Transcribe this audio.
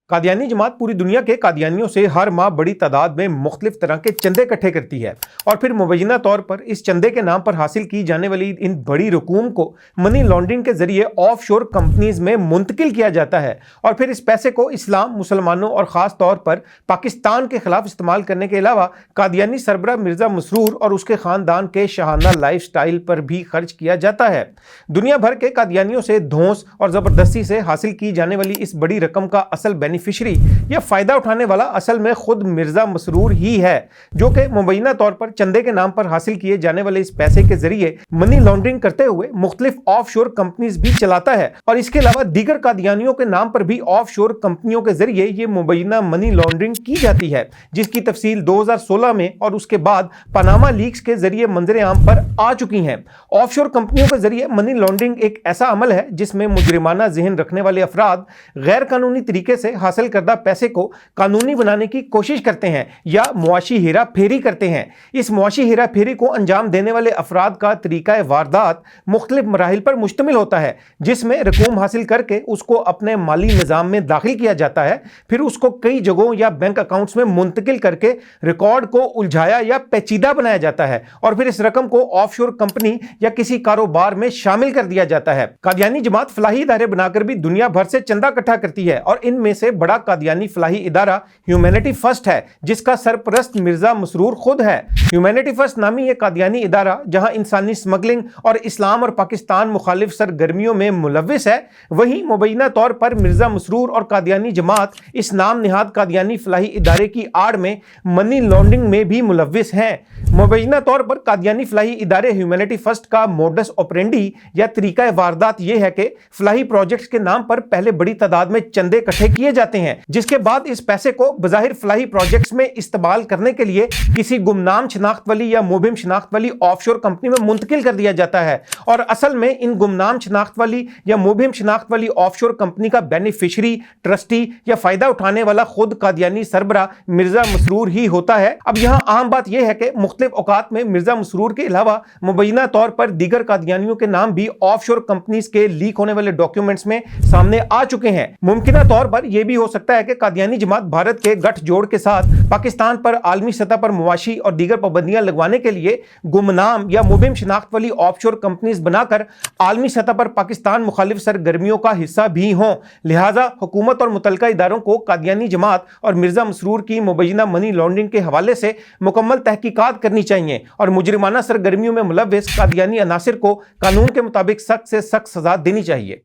कादियानी जमात पूरी दुनिया के कादियानियों से हर माह बड़ी तादाद में मुख्तलिफ तरह के चंदे इकट्ठे करती है और फिर मुबैना तौर पर इस चंदे के नाम पर हासिल की जाने वाली इन बड़ी रकूम को मनी लॉन्ड्रिंग के जरिए ऑफशोर कंपनीज में मुंतकिल किया जाता है और फिर इस पैसे को इस्लाम, मुसलमानों और ख़ास तौर पर पाकिस्तान के खिलाफ इस्तेमाल करने के अलावा कादियानी सरबराह मिर्ज़ा मसरूर और उसके ख़ानदान के शाहाना लाइफ स्टाइल पर भी खर्च किया जाता है। दुनिया भर के कादियानियों से धौंस और ज़बरदस्ती से हासिल की जाने वाली इस बड़ी रकम का असल बेनिफिशरी या फ़ायदा उठाने वाला असल में खुद मिर्ज़ा मसरूर ही है, जो कि मुबैना तौर पर चंदे के नाम पर हासिल किए जाने वाले इस पैसे के जरिए मनी लॉन्ड्रिंग करते हुए मुख्तलिफ ऑफशोर कंपनीज भी चलाता है और इसके अलावा दीगर कादियानियों के नाम पर भी ऑफशोर कंपनियों के जरिए ये मुबैना मनी लॉन्ड्रिंग की जाती है, जिसकी तफसील 2016 में और उसके बाद पनामा लीक्स के जरिए मंजर आम पर आ चुकी हैं। ऑफशोर कंपनियों के जरिए मनी लॉन्ड्रिंग एक ऐसा अमल है जिसमें मुजरिमाना जहन रखने वाले अफराद गैर कानूनी तरीके से हासिल करदा पैसे को कानूनी बनाने की कोशिश करते हैं या मुआशी हेरा फेरी करते हैं। इस मुआशी हेरा फेरी को अंजाम देने वाले अफराद का तरीका वारदात मुख्तलिफ मराहिल पर मुश्तमिल होता है, जिसमें रकूम हासिल करके उसको अपने माली निज़ाम में दाखिल किया जाता है, फिर उसको कई जगहों या बैंक अकाउंट्स में मुंतकिल करके रिकॉर्ड को उलझाया या पेचीदा बनाया जाता है और फिर इस रकम को ऑफशोर कंपनी या किसी कारोबार में शामिल कर दिया जाता है। कादियानी जमात फलाही इदारे बनाकर भी दुनिया भर से चंदा इकट्ठा करती है और इनमें से बड़ा कादियानी फलाही इदारा ह्यूमैनिटी फर्स्ट है, जिसका सरपरस्त मिर्जा मसरूर खुद है। ह्यूमैनिटी फर्स्ट नामी यह कादियानी इदारा जहां इंसानी स्मगलिंग और इस्लाम और पाकिस्तान मुखालिफ सरगर्मियों में मुलव्विस है, वहीं मुबैना तौर पर मिर्जा मसरूर और कादियानी जमात इस नाम निहाद कादियानी फलाही इदारे की आड़ में मनी लॉन्ड्रिंग में भी मुलव्विस हैं। मुबैना तौर पर कादियानी फलाही इदारे ह्यूमैनिटी फर्स्ट का मोडस ऑपरेंडी या तरीका वारदात यह है कि फलाही प्रोजेक्ट्स के नाम पर पहले बड़ी तादाद में चंदे इकट्ठे किए जाते हैं, जिसके बाद इस पैसे को बज़ाहिर फलाही प्रोजेक्ट्स में इस्तेमाल करने के लिए किसी गुमनाम शनाख्त वाली या मुबहिम शनाख्त वाली ऑफशोर कंपनी में मुंतकिल कर दिया जाता है और असल में इन गुमनाम शनाख्त वाली या मुबहिम शनाख्त वाली ऑफशोर कंपनी का बेनिफिशरी, ट्रस्टी या फायदा उठाने वाला खुद कादियानी सरबराह मिर्जा मसरूर ही होता है। अब यहाँ आम बात यह है कि मुख्तलिफ औकात में मिर्जा मसरूर के अलावा मुबैना तौर पर दीगर कादियानियों के नाम भी ऑफशोर कंपनीज के लीक होने वाले डॉक्यूमेंट्स में सामने आ चुके हैं। मुमकिन तौर पर यह भी हो सकता है कि कादियानी जमात भारत के गठजोड़ के साथ पाकिस्तान पर आलमी सतह पर मुआशी और दीगर पाबंदियां लगवाने के लिए गुमनाम या मुबहिम शनाख्त वाली ऑफशोर कंपनीज बनाकर आलमी सतह पर पाकिस्तान मुखालिफ सरगर्मियों का हिस्सा भी हों। लिहाजा हुकूमत और मुतल्लिका इदारों को कादियानी जमात और मिर्जा मसरूर की मुबैना मनी लॉन्ड्रिंग के हवाले से मुकम्मल तहकीकात करनी चाहिए और मुजरिमाना सरगर्मियों में मुलव्विस कादियानी अनासिर को कानून के मुताबिक सख्त से सख्त सजा देनी चाहिए।